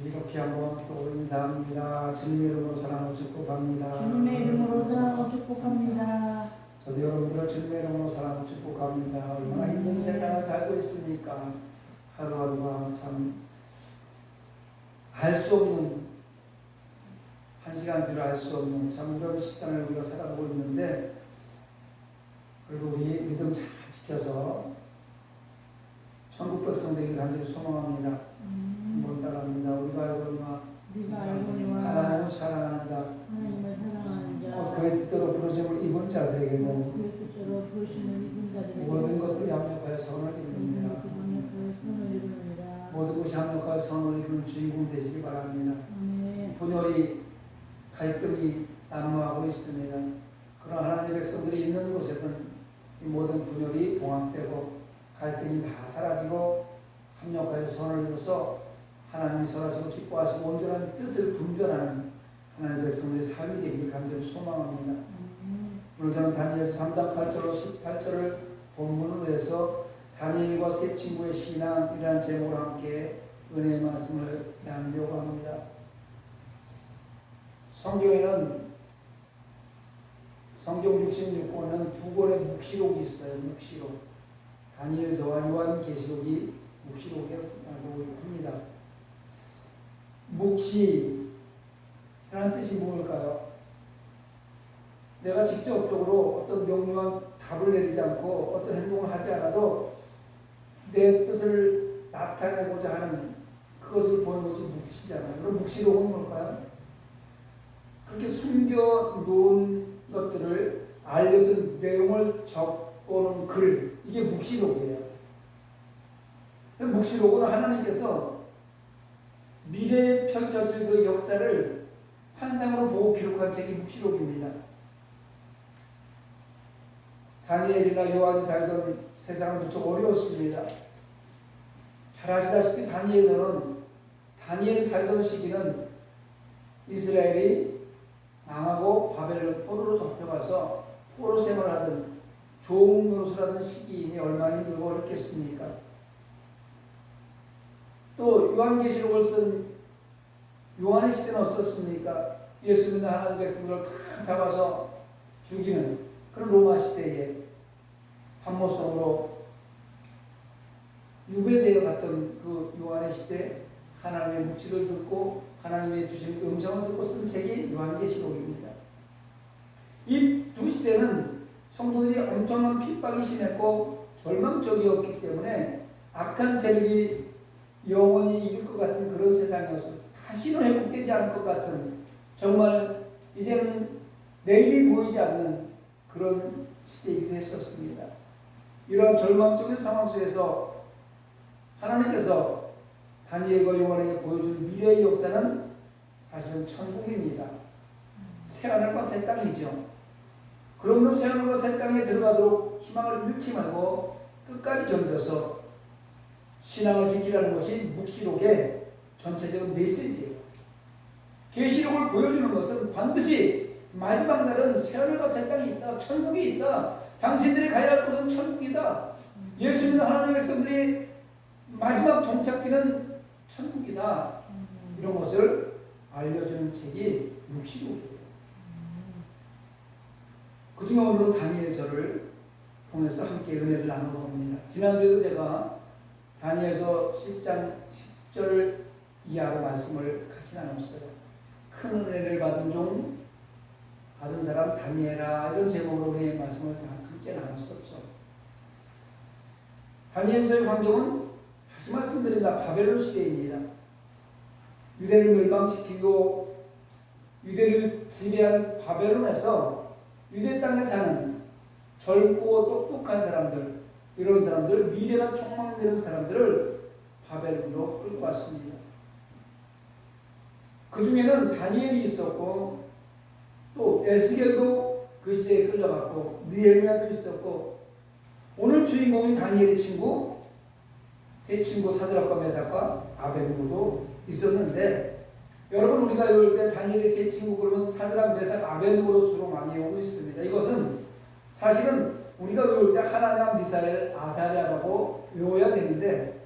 이렇게 한번 또 인사합니다. 주님의 이름으로 사랑하고 축복합니다. 주님의 이름으로 사랑하고 축복합니다. 저도 여러분들을 주님의 이름으로 사랑하고 축복합니다. 얼마나 힘든 세상을 살고 있습니까? 하루하루가 참 알 수 없는, 한 시간 뒤로 알 수 없는 참 그런 시간을 우리가 살아가고 있는데, 그래도 우리 믿음 잘 지켜서 천국 백성 되기를 간절히 소망합니다. 한번 따라합니다. 우리가 알거니와 하나님을 사랑하는 자, 하나님을 사랑하는 자, 곧 그의 뜻대로 부르심을 입은 자들에게는 그의 뜻대로 부르심을 입은 자들에게 모든 것들이 합력하여 선을 이루느니라. 모든 것이 합력하여 선을 이루는 주인공 되시기 바랍니다. 분열이, 갈등이 난무하고 있습니다. 그런 하나님의 백성들이 있는 곳에서는 이 모든 분열이 봉합되고 갈등이 다 사라지고 합력하여 선을 이루어서 하나님이 선하시고 기뻐하시고 온전한 뜻을 분별하는 하나님의 백성들의 삶이 되기를 간절히 소망합니다. 오늘 저는 다니엘서 3장 8절로 18절을 본문으로 해서 다니엘과 세 친구의 신앙이라는 제목으로 함께 은혜의 말씀을 나누려고 합니다. 성경에는 성경 66권은 두 권의 묵시록이 있어요. 묵시록. 다니엘서와 요한계시록이 묵시록이라고 합니다. 묵시라는 뜻이 뭘까요? 내가 직접적으로 어떤 명료한 답을 내리지 않고 어떤 행동을 하지 않아도 내 뜻을 나타내고자 하는 그것을 보는 것이 묵시잖아요. 그럼 묵시록은 뭘까요? 그렇게 숨겨놓은 것들을 알려준 내용을 적어놓은 글, 이게 묵시록이에요. 묵시록은 하나님께서 미래에 펼쳐질 그 역사를 환상으로 보고 기록한 책이 묵시록입니다. 다니엘이나 요한이 살던 세상은 무척 어려웠습니다. 잘 아시다시피 다니엘이 살던 시기는 이스라엘이 망하고 바벨론 포로로 잡혀가서 포로 생활하던 종 노릇을 시기이니 얼마나 힘들고 어렵겠습니까? 또 요한계시록을 쓴 요한의 시대는 어떻습니까? 예수 믿는 하나님의 백성들을 다 잡아서 죽이는 그런 로마 시대에 반모성으로 유배되어 갔던 그 요한의 시대, 하나님의 묵시를 듣고 하나님의 주신 음성을 듣고 쓴 책이 요한계시록입니다. 이 두 시대는 성도들이 엄청난 핍박이 심했고 절망적이었기 때문에 악한 세력이 영원히 이길 것 같은 그런 세상이었어. 다시는 회복되지 않을 것 같은, 정말 이제는 내일이 보이지 않는 그런 시대이기도 했었습니다. 이러한 절망적인 상황 속에서 하나님께서 다니엘과 요한에게 보여준 미래의 역사는 사실은 천국입니다. 새하늘과 새 땅이죠. 그러므로 새하늘과 새 땅에 들어가도록 희망을 잃지 말고 끝까지 견뎌서 신앙을 지키라는 것이 묵시록의 전체적인 메시지예요. 계시록을 보여주는 것은 반드시 마지막 날은 새하늘과 새 땅이 있다, 천국이 있다, 당신들이 가야 할 곳은 천국이다, 예수 믿는 하나님의 백성들이 마지막 종착지는 천국이다, 이런 것을 알려주는 책이 묵시록이에요. 그 중에 오늘은 다니엘서를 통해서 함께 은혜를 나눠봅니다. 지난주에도 제가 다니엘서 10장 10절 이하의 말씀을 같이 나눴어요. 큰 은혜를 받은 사람 다니엘아, 이런 제목으로 은혜의 말씀을 함께 나눴었죠. 다니엘서의 환경은 다시 말씀드립니다. 바벨론 시대입니다. 유대를 멸망시키고 유대를 지배한 바벨론에서 유대 땅에 사는 젊고 똑똑한 사람들, 이런 사람들, 미래가 촉망되는 사람들을 바벨론으로 끌고 왔습니다. 그 중에는 다니엘이 있었고, 또 에스겔도 그 시대에 끌려갔고, 느헤미야도 있었고, 오늘 주인공이 다니엘의 친구, 세 친구 사드락과 메삭과 아벳느고도 있었는데, 여러분, 우리가 외울 때 다니엘의 세 친구 그러면 사드락, 메삭, 아벳느고로 주로 많이 오고 있습니다. 이것은 사실은 우리가 외울 때 하나냐, 미사엘, 아사랴라고 외워야 되는데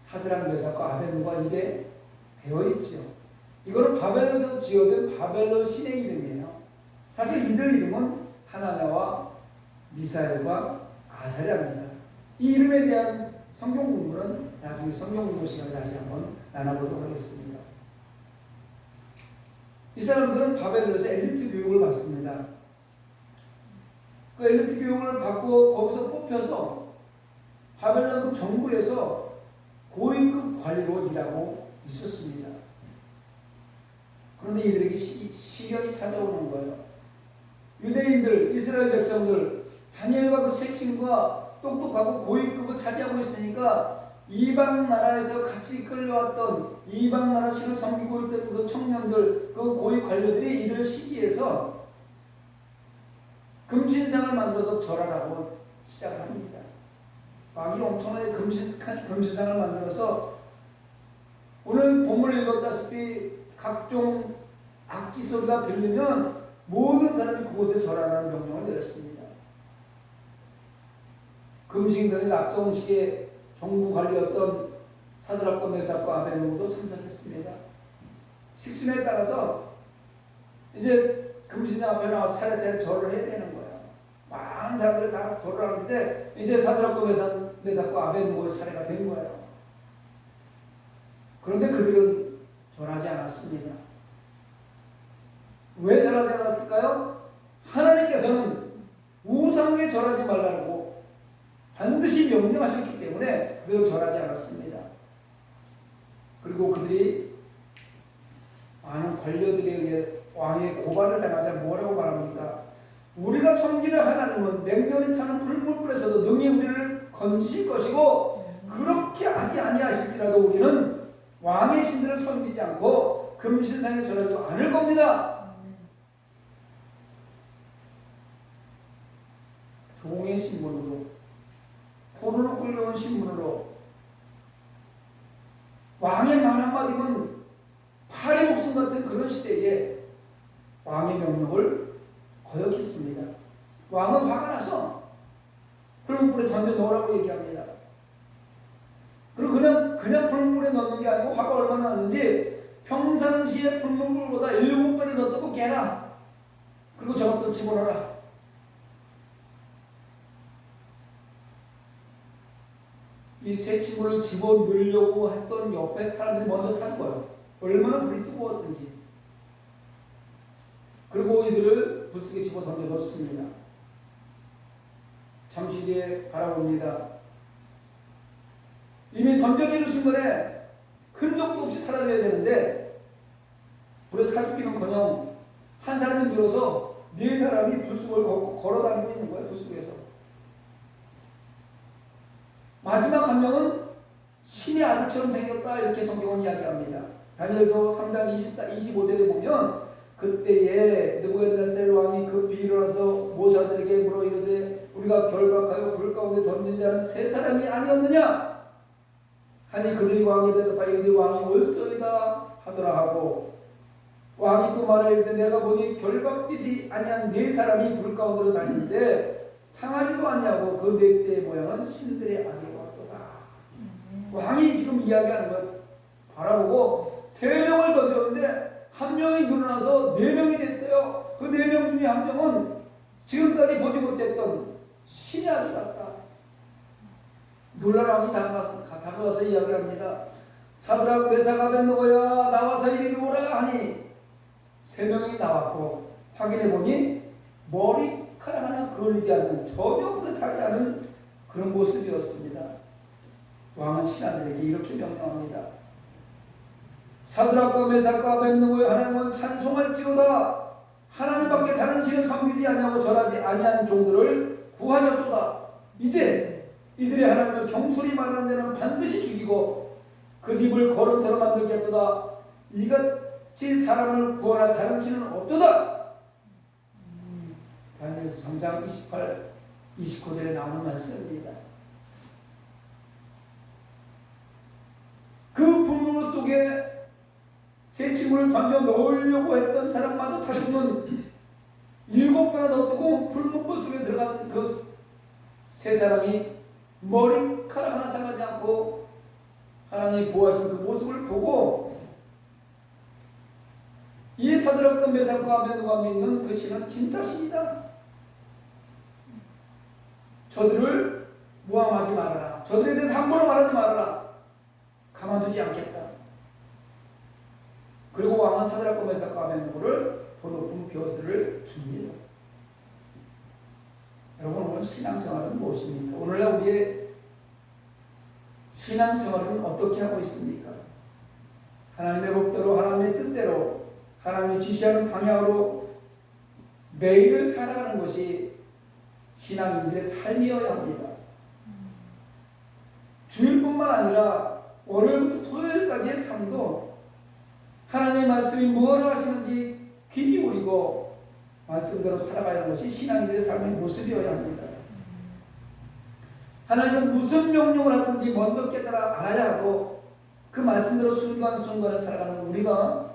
사드락, 메삭과 아벳느고가 입에 되어 있지요. 이거는 바벨론에서 지어진 바벨론 신의 이름이에요. 사실 이들 이름은 하나냐와 미사엘과 아사랴입니다. 이 이름에 대한 성경 공부는 나중에 성경 공부 시간에 다시 한번 나눠보도록 하겠습니다. 이 사람들은 바벨론에서 엘리트 교육을 받습니다. 그 엘리트 교육을 받고 거기서 뽑혀서 바벨론 그 정부에서 고위급 관리로 일하고 있었습니다. 그런데 이들에게 시련이 찾아오는 거예요. 유대인들, 이스라엘 백성들, 다니엘과 그 세 친구가 똑똑하고 고위급을 차지하고 있으니까 이방 나라에서 같이 끌려왔던 이방 나라 신을 섬기고 있던 그 청년들, 그 고위 관료들이 이들을 시기해서 금신상을 만들어서 절하라고 시작을 합니다. 막 이 엄청나게 금신상을 만들어서 오늘 본문을 읽었다시피 각종 악기 소리가 들리면 모든 사람이 그곳에 절하라는 명령을 내렸습니다. 금신상의 낙서 음식에 정부 관리였던 사드락과 메삭과 아벤노고도 참석했습니다. 식순에 따라서 이제 금신상 앞에 나와서 차례차례 절을 해야 되는 거예요. 많은 사람들이 다 절을 하는데 이제 사드락과 메삭과 아벤노고의 차례가 된 거예요. 그런데 그들은 절하지 않았습니다. 왜 절하지 않았을까요? 하나님께서는 우상에 절하지 말라고 반드시 명령하셨기 때문에 그들은 절하지 않았습니다. 그리고 그들이 많은 관료들에 의해 왕의 고발을 당하자 뭐라고 말합니까? 우리가 섬기는 하나님은 맹렬히 타는 불물불에서도 능히 우리를 건지실 것이고 그렇게 하지 아니하실지라도 우리는 왕의 신들을 섬기지 않고 금신상에 절하지도 않을 겁니다. 종의 신분으로, 포로로 끌려온 신분으로 왕의 말 한마디면 파리 목숨 같은 그런 시대에 왕의 명령을 거역했습니다. 왕은 화가 나서 불문불에 던져 넣으라고 얘기합니다. 그리고 그냥 불문불에 넣는 게 아니고 화가 얼마나 났는지 평상시에 불문불보다 7배를 더 뜨겁게 해라. 그리고 저것도 집어넣어라. 이 세 친구를 집어넣으려고 했던 옆에 사람들이 먼저 탄 거예요. 얼마나 불이 뜨거웠던지. 그리고 이들을 불 속에 집어 던져 넣습니다. 잠시 뒤에 바라봅니다. 이미 던져지는 순간에 흔적도 없이 사라져야 되는데 불에 타 죽기는커녕 한 사람이 들어서 네 사람이 불 속을 걸어 다니고 있는 거예요. 불 속에서. 마지막 한 명은 신의 아들처럼 생겼다 이렇게 성경은 이야기합니다. 다니엘서 3장 25절에 보면 그때에 느부갓네살 왕이 급히 일어나서 모사들에게 물어 이르되 우리가 결박하여 불 가운데 던진 자는 세 사람이 아니었느냐 하니 그들이 왕에 대답하여 이르되 왕이 옳소이다 하더라 하고 왕이 또 말하여 이르되 내가 보니 결박되지 아니한 네 사람이 불 가운데로 다니는데 상하지도 아니하고 그 넷째의 모양은 신들의 아들과 같도다. 왕이 지금 이야기하는 것 바라보고 세 명을 던졌는데 한 명이 늘어나서 네 명이 됐어요. 그 네 명 중에 한 명은 지금까지 보지 못했던 신의 아들 같다. 놀랄 왕이 다가와서 이야기합니다. 사드락 메삭 아벤노고야 나와서 이리 오라 하니 세 명이 나왔고 확인해 보니 머리카락 하나 그을리지 않는 전혀 불에 타지 않은 그런 모습이었습니다. 왕은 신하들에게 이렇게 명령합니다. 사드락과 메삭과 아벤노고의 하나님은 찬송할지로다. 하나님밖에 다른 신을 섬기지 아니하고 절하지 아니한 종들을 구하셨도다. 이제 이들의 하나님을 경솔히 말하는 자는 반드시 죽이고 그 집을 거름터로 만들겠도다. 이같이 사람을 구원할 다른 신은 없도다. 다니엘서 3장 28, 29절에 나오는 말씀입니다. 그 분노 속에 새 친구를 던져 넣으려고 했던 사람마저 다 죽는 7배나 더 뜨거운 불문불 속에 들어간 그 세 사람이 머리카락 하나 상하지 않고 하나님이 보호하신 그 모습을 보고 사드락과 메삭과 아벤노가 믿는 그 신은 진짜 신이다. 저들을 모함하지 말아라. 저들에 대해서 함부로 말하지 말아라. 가만두지 않겠다. 그리고 왕은 사드락과 메삭과 아벤노를 더 높은 벼슬을 줍니다. 여러분, 오늘 신앙생활은 무엇입니까? 오늘날 우리의 신앙생활은 어떻게 하고 있습니까? 하나님의 법대로, 하나님의 뜻대로, 하나님이 지시하는 방향으로 매일을 살아가는 것이 신앙인들의 삶이어야 합니다. 주일뿐만 아니라 월요일부터 토요일까지의 삶도 하나님의 말씀이 뭘 하시는지 귀 기울이고 말씀대로 살아가는 것이 신앙인들의 삶의 모습이어야 합니다. 하나님은 무슨 명령을 하든지 먼저 깨달아 알아야 하고 그 말씀대로 순간순간을 살아가는 우리가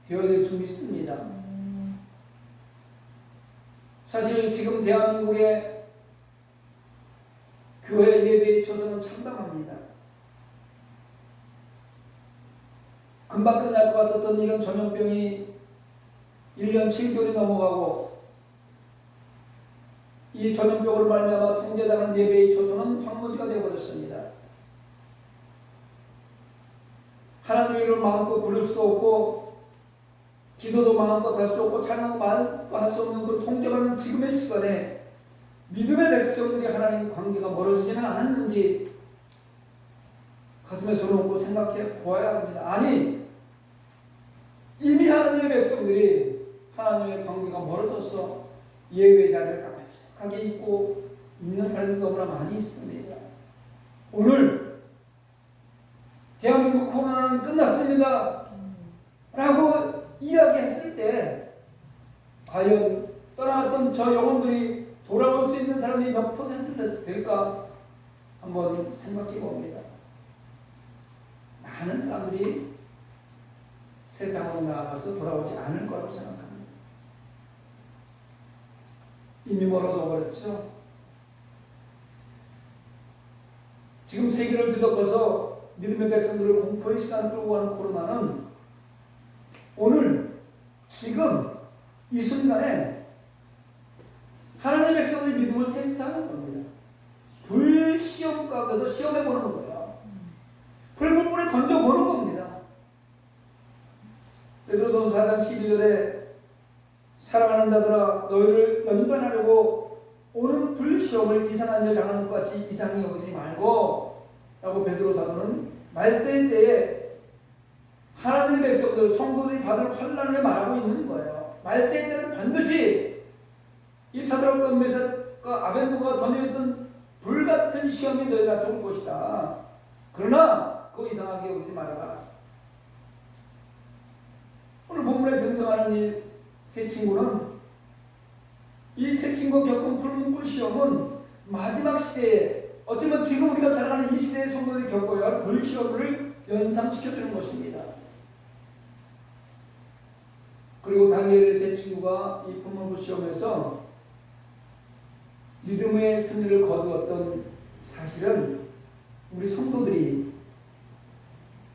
되어야 될 줄 믿습니다. 사실 지금 대한민국의 교회 예배의 초소는 참담합니다. 금방 끝날 것 같았던 이런 전염병이 1년 7개월이 넘어가고 이 전염병으로 말미암아 통제당하는 예배의 초소는 황무지가 되어버렸습니다. 하나님의 이름을 마음껏 부를 수도 없고 기도도 마음껏 할 수 없고 찬양도 마음껏 할 수 없는 그 통제받는 지금의 시간에 믿음의 백성들이 하나님 관계가 멀어지지는 않았는지 가슴에 손을 얹고 생각해 보아야 합니다. 아니, 이미 하나님의 백성들이 하나님의 관계가 멀어져서 예외의 자리를 까마득하게 잊고 있는 사람이 너무나 많이 있습니다. 오늘 대한민국 코로나는 끝났습니다 라고 이야기했을 때 과연 떠나갔던 저 영혼들이 돌아올 수 있는 사람이 몇 퍼센트 될까 한번 생각해 봅니다. 많은 사람들이 세상으로 나아가서 돌아오지 않을 거라고 생각합니다. 이미 멀어져 버렸죠. 지금 세계를 뒤덮어서 믿음의 백성들을 공포의 시간을 끌고 가는 코로나는 오늘 지금 이 순간에 하나님의 백성들의 믿음을 테스트하는 겁니다. 불시험 가운데서 시험해보는 거예요. 불물불에 던져보는 겁니다. 베드로전서 4장 12절에 사랑하는 자들아 너희를 연단하려고 오는 불시험을 이상한 일 당하는 것 같이 이상히 여기지 말고 라고 베드로 사도는 말세의 때에 하나님의 백성들 성도들이 받을 환난을 말하고 있는 거예요. 말세의 때는 반드시 이 사드락과 메삭과 아벤노가 던져있던 불같은 시험이 너희한테 올 것이다. 그러나 그거 이상하게 여기지 말아라. 오늘 본문에 등장하는 이 세 친구는 이 세 친구가 겪은 불문불 시험은 마지막 시대에 어쩌면 지금 우리가 살아가는 이 시대의 성도들이 겪어야 할 불시험을 연상시켜주는 것입니다. 그리고 다니엘의 세 친구가 이 불문불 시험에서 믿음의 승리를 거두었던 사실은 우리 성도들이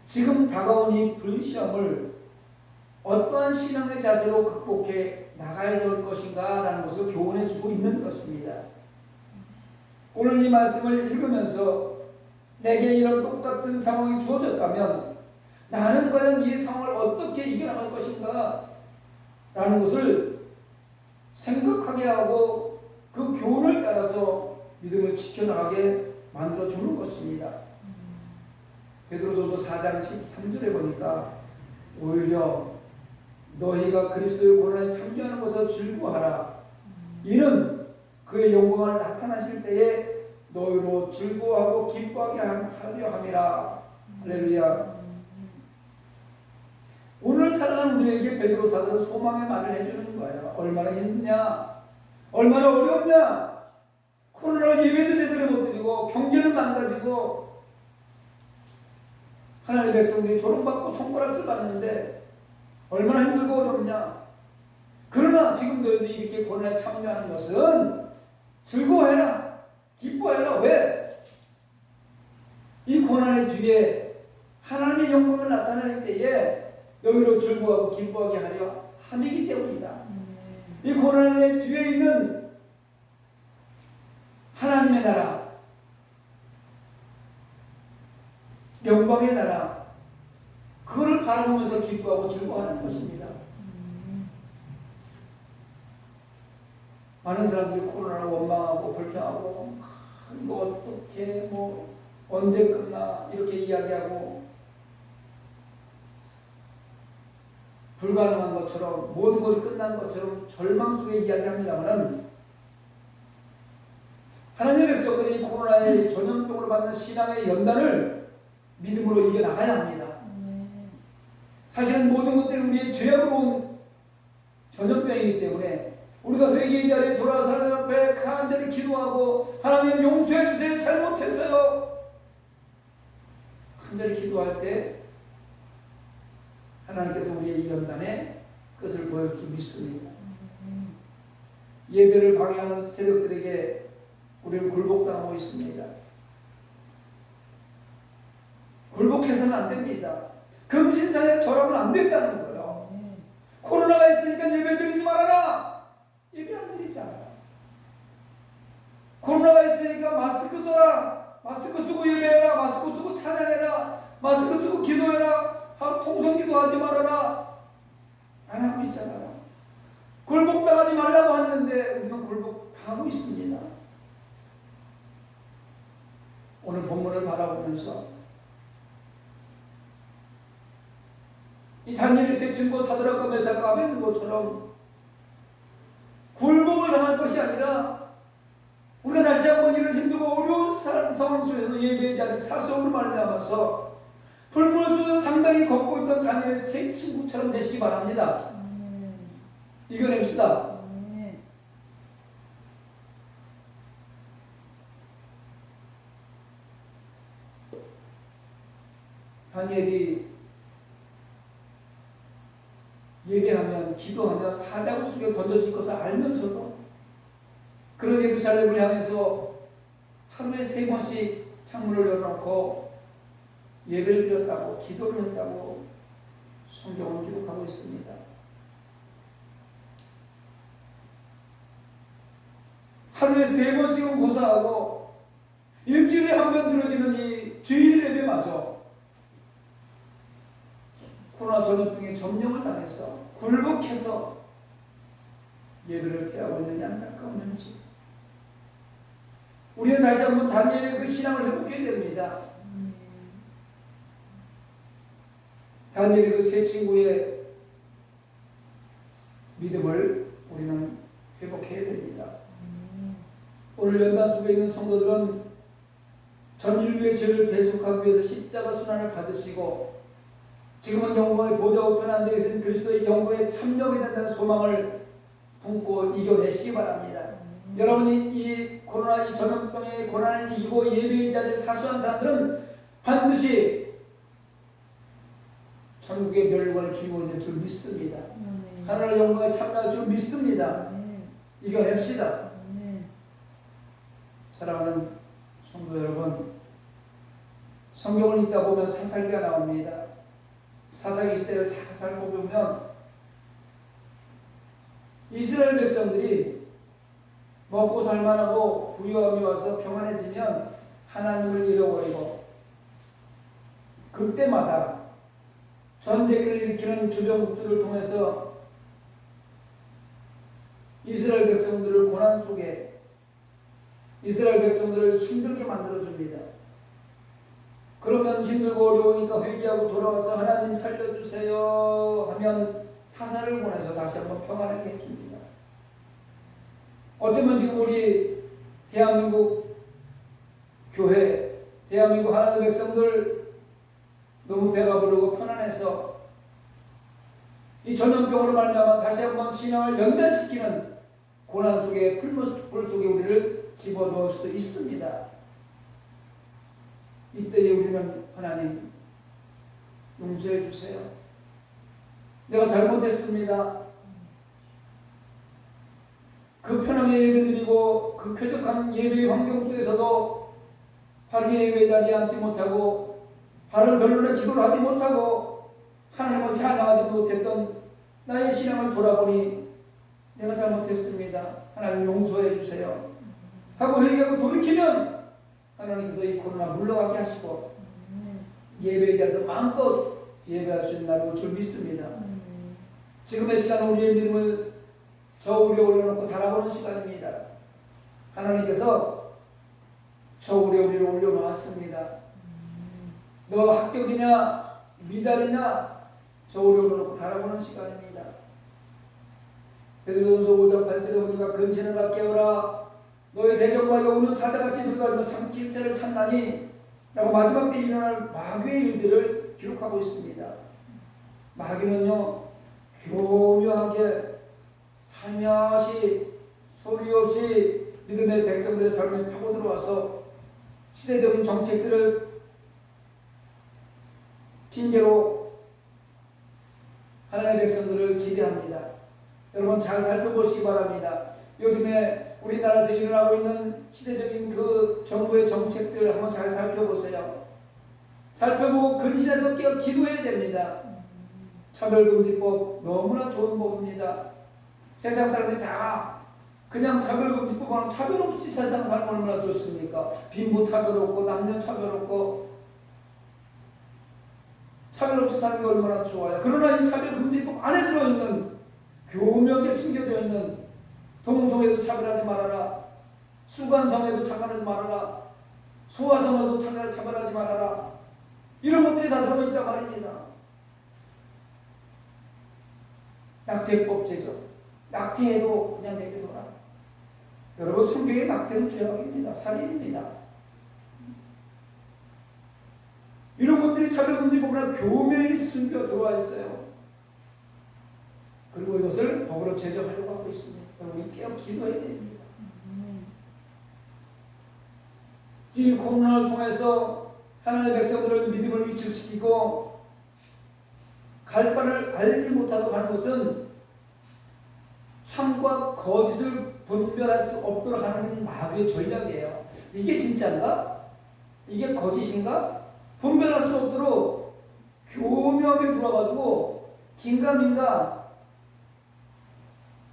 지금 다가온 이 불시험을 어떠한 신앙의 자세로 극복해 나가야 될 것인가 라는 것을 교훈해 주고 있는 것입니다. 오늘 이 말씀을 읽으면서 내게 이런 똑같은 상황이 주어졌다면 나는 과연 이 상황을 어떻게 이겨나갈 것인가 라는 것을 생각하게 하고 그 교훈을 따라서 믿음을 지켜나가게 만들어주는 것입니다. 베드로전서 4장 13절에 보니까 오히려 너희가 그리스도의 고난에 참여하는 것을 즐거워하라. 이는 그의 영광을 나타나실 때에 너희로 즐거워하고 기뻐하게 하려 함이라. 할렐루야. 오늘 살아가는 우리에게 베드로 사도는 소망의 말을 해주는 거예요. 얼마나 힘드냐, 얼마나 어렵냐, 코로나 예배도 제대로 못 드리고 경제는 망가지고 하나님의 백성들이 조롱받고 손가락질 받는데 얼마나 힘들고 어렵냐. 그러나 지금 너희들이 이렇게 고난에 참여하는 것은 즐거워해라, 기뻐해라. 왜? 이 고난의 뒤에 하나님의 영광을 나타낼 때에 너희로 즐거워하고 기뻐하게 하려 함이기 때문이다. 이 고난의 뒤에 있는 하나님의 나라, 영광의 나라, 그거를 바라보면서 기뻐하고 즐거워하는 것입니다. 많은 사람들이 코로나를 원망하고 불평하고 이거 어떻게 뭐 언제 끝나 이렇게 이야기하고 불가능한 것처럼 모든 것이 끝난 것처럼 절망 속에 이야기합니다만 하나님의 백성들이 코로나의 전염병으로 받는 신앙의 연단을 믿음으로 이겨나가야 합니다. 사실은 모든 것들이 우리의 죄악으로 온 전염병이기 때문에 우리가 회개의 자리에 돌아와서 하나님 앞에 간절히 기도하고 하나님 용서해 주세요, 잘못했어요, 간절히 기도할 때 하나님께서 우리의 이 연단에 그것을 보여줄 믿습니다. 예배를 방해하는 세력들에게 우리는 굴복당하고 있습니다. 굴복해서는 안 됩니다. 금신상에 절하면 안 된다는 거예요. 코로나가 있으니까 예배 드리지 말아라. 예배 안 드리잖아. 코로나가 있으니까 마스크 써라. 마스크 쓰고 예배해라. 마스크 쓰고 찬양해라. 마스크 쓰고 기도해라. 통성기도 하지 말아라. 안 하고 있잖아요. 굴복당하지 말라고 하는데 우리는 굴복당하고 있습니다. 오늘 본문을 바라보면서 이 다니엘이 세 친구 사드락과 메삭과 아벳느고처럼 굴복을 당할 것이 아니라 우리가 다시 한번 이런 힘들고 어려운 상황 속에서 예배의 자리 사성으로 말미암아서 불물 속에서 당당히 걷고 있던 다니엘의 세 친구처럼 되시기 바랍니다. 이겨냅시다. 다니엘이 예배하면 기도하면 사자굴 속에 던져질 것을 알면서도 그런 예루살렘을 향해서 하루에 3번씩 창문을 열어놓고 예배를 드렸다고 기도를 했다고 성경은 기록하고 있습니다. 하루에 3번씩은 고사하고 일주일에 한 번 들어지는 이 주일 예배마저 코로나 전염병에 점령을 당해서 굴복해서 예배를 피하고 있는 이 안타까운 현실. 우리는 다시 한번 다니엘의 그 신앙을 회복해야 됩니다. 다니엘의 그 세 친구의 믿음을 우리는 회복해야 됩니다. 오늘 연단 속에 있는 성도들은 전 인류의 죄를 대속하기 위해서 십자가 순환을 받으시고 지금은 영광의 보좌 우편에 앉아 계신 그리스도의 영광에 참여하게 된다는 소망을 품고 이겨내시기 바랍니다. 여러분이 이 코로나 이 전염병의 고난을 이기고 예배의 자리를 사수한 사람들은 반드시 천국의 멸류관의 주인공이 될 줄 믿습니다. 하나님의 영광에 참여할 줄 믿습니다. 이겨냅시다. 사랑하는 성도 여러분, 성경을 읽다 보면 사사기가 나옵니다. 사사기 시대를 잘 살펴보면 이스라엘 백성들이 먹고 살만하고 부유함이 와서 평안해지면 하나님을 잃어버리고 그때마다 전쟁을 일으키는 주변국들을 통해서 이스라엘 백성들을 고난 속에 이스라엘 백성들을 힘들게 만들어줍니다. 그러면 힘들고 어려우니까 회개하고 돌아와서 하나님 살려주세요 하면 사사를 보내서 다시 한번 평안하게 해줍니다. 어쩌면 지금 우리 대한민국 교회, 대한민국 하나님의 백성들 너무 배가 부르고 편안해서 이 전염병으로 말미암아 다시 한번 신앙을 연단시키는 고난 속에 불 속에 우리를 집어넣을 수도 있습니다. 이때에 우리는 하나님 용서해 주세요. 내가 잘못했습니다. 그 편하게 예배드리고 그 쾌적한 예배의 환경 속에서도 바르게 예배 자리에 앉지 못하고 바른 변론의 기도를 하지 못하고 하나님을 찬양하지 못했던 나의 신앙을 돌아보니 내가 잘못했습니다. 하나님 용서해 주세요. 하고 회개하고 돌이키면 하나님께서 이 코로나 물러가게 하시고 예배에 대해서 마음껏 예배할 수 있는 날이 올 줄 믿습니다. 지금의 시간은 우리의 믿음을 저 위에 올려놓고 달아보는 시간입니다. 하나님께서 저 위에 우리를 올려놓았습니다. 너가 합격이냐 미달이냐 저 위에 올려놓고 달아보는 시간입니다. 베드로전서 5장 8절에 보니까 근신을 깨어라 너의 대적마귀가 우는 사자같이 들어가며 삼킬 자를 찾나니 라고 마지막 때 일어날 마귀의 일들을 기록하고 있습니다. 마귀는요 교묘하게 살며시 소리 없이 믿음의 백성들의 삶에 파고 들어와서 시대적인 정책들을 핑계로 하나님의 백성들을 지배합니다. 여러분 잘 살펴보시기 바랍니다. 요즘에 우리나라에서 일어나고 있는 시대적인 그 정부의 정책들 한번 잘 살펴보세요. 살펴보고 근신해서 깨어 기도해야 됩니다. 차별금지법 너무나 좋은 법입니다. 세상 사람들이 다 그냥 차별금지법은 차별 없이 세상 살면 얼마나 좋습니까? 빈부 차별 없고 남녀 차별 없고 차별 없이 사는 게 얼마나 좋아요. 그러나 이 차별금지법 안에 들어있는 교묘하게 숨겨져 있는 동성애도 차별하지 말아라, 수관성애도 차별하지 말아라, 소아성애도 차별하지 말아라, 이런 것들이 다 들어있단 말입니다. 낙태법 제정, 낙태해도 그냥 내버려둬라. 여러분 성경의 낙태는 죄악입니다. 살인입니다. 이런 것들이 차별금지법이나 교묘히 숨겨 들어와 있어요. 그리고 이것을 법으로 제정하려고 하고 있습니다. 여러분이 깨어 기도해야 됩니다. 이 코로나를 통해서 하나님의 백성들을 믿음을 위축시키고 갈 바를 알지 못하고 하는 것은 참과 거짓을 분별할 수 없도록 하는 마귀의 전략이에요. 이게 진짜인가? 이게 거짓인가? 분별할 수 없도록 교묘하게 돌아가지고 긴가민가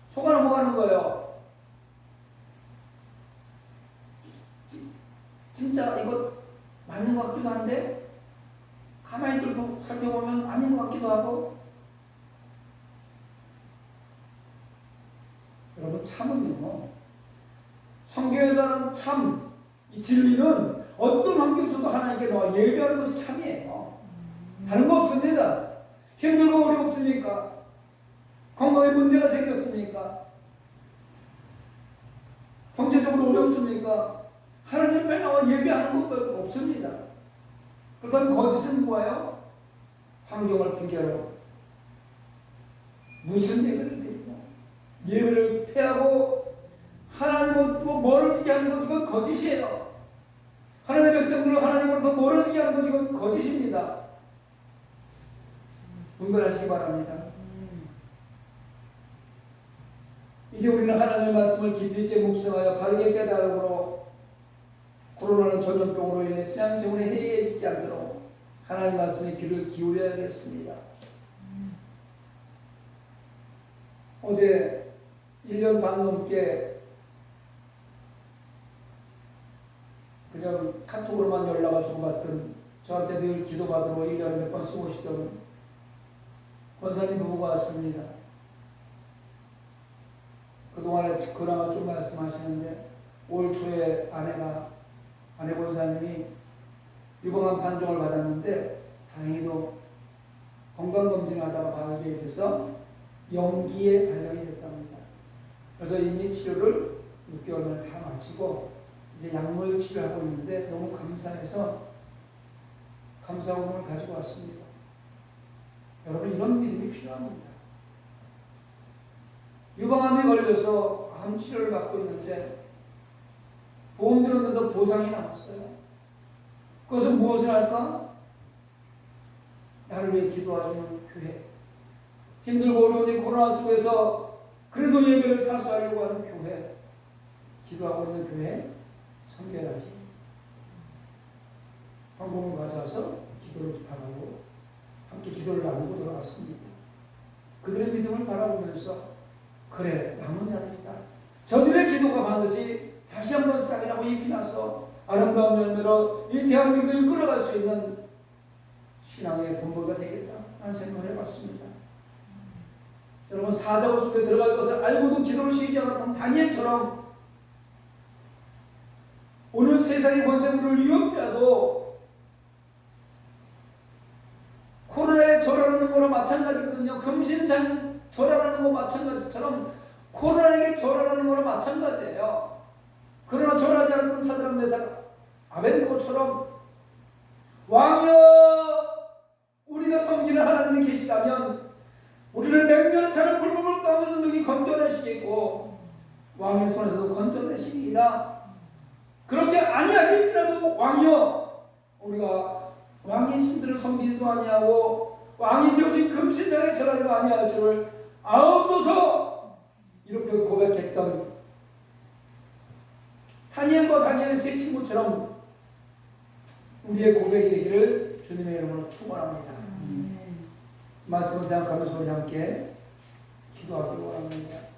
속아 넘어가는 거예요. 진짜 이거 맞는 것 같기도 한데 가만히 좀 살펴보면 아닌 것 같기도 하고. 여러분 참은요 성경에 대한 참, 이 진리는 어떤 환경에서도 하나님께 나와 예배하는 것이 참이에요. 다른 거 없습니다. 힘들고 어렵습니까? 건강에 문제가 생겼습니까? 경제적으로 어렵습니까? 하나님 앞에 나와 예배하는 것밖에 없습니다. 그렇다면 거짓은 뭐예요? 환경을 핑계로 무슨 예배를 드리고 예배를 패하고 하나님으로부터 멀어지게 하는 것, 이건 거짓이에요. 하나님의 백성들을 하나님으로부터 멀어지게 하는 것, 이건 거짓입니다. 분별하시기 바랍니다. 이제 우리는 하나님의 말씀을 깊이 있게 묵상하여 바르게 깨달음으로 코로나는 전염병으로 인해 신앙생활에 해이해지지 않도록 하나님의 말씀에 귀를 기울여야겠습니다. 어제 1년 반 넘게 그냥 카톡으로만 연락을 주고받던, 저한테 늘 기도받으러 1년에 몇 번씩 오시던 권사님 부부가 왔습니다. 그동안에 그나마 좀 말씀하시는데 올 초에 아내 권사님이 유방암 판정을 받았는데 다행히도 건강검진을 하다가 발견이 돼서 영기에 발견이 됐답니다. 그래서 이미 치료를 6개월 만에 다 마치고 이제 약물 치료하고 있는데 너무 감사해서 감사원을 가지고 왔습니다. 여러분 이런 믿음이 필요합니다. 유방암에 걸려서 암 치료를 받고 있는데 보험 들어가서 보상이 나왔어요. 그것은 무엇을 할까? 나를 위해 기도해주는 교회, 힘들고 어려운 이 코로나 속에서 그래도 예배를 사수하려고 하는 교회, 기도하고 있는 교회 선교해야지. 황금을 가져와서 기도를 부탁하고 함께 기도를 나누고 돌아갔습니다. 그들의 믿음을 바라보면서 그래 남은 자들이다. 저들의 기도가 반드시 다시 한번 싹이라고 잎이 나서 아름다운 열매로 이 대한민국을 끌어갈 수 있는 신앙의 본보기가 되겠다 하는 생각을 해봤습니다. 여러분 사자굴 속에 들어갈 것을 알고도 기도를 쉬지 않았던 다니엘처럼 오늘 세상의 권세물을 위협해도 코로나에 절하는 거랑 마찬가지거든요. 금신상 절하는 거 마찬가지처럼 코로나에게 절하는 거랑 마찬가지예요. 그러나 절하지 않았던 사드락 메삭 아벤느고처럼 왕이여 우리가 섬기는 하나님이 계시다면 우리를 맹렬히 타는 불법을 가운데서 능히 건져내시겠고 왕의 손에서도 건져내시리이다. 그렇게 아니하실지라도 왕이여 우리가 왕의 신들을 섬기지도 아니하고 왕이 세우신 금신상에 절하지도 아니할 줄을 아옵소서. 이렇게 고백했던 다니엘과 다니엘의 세 친구처럼 우리의 고백이 되기를 주님의 이름으로 축원합니다. 말씀을 생각하면서 우리 함께 기도하기 원합니다.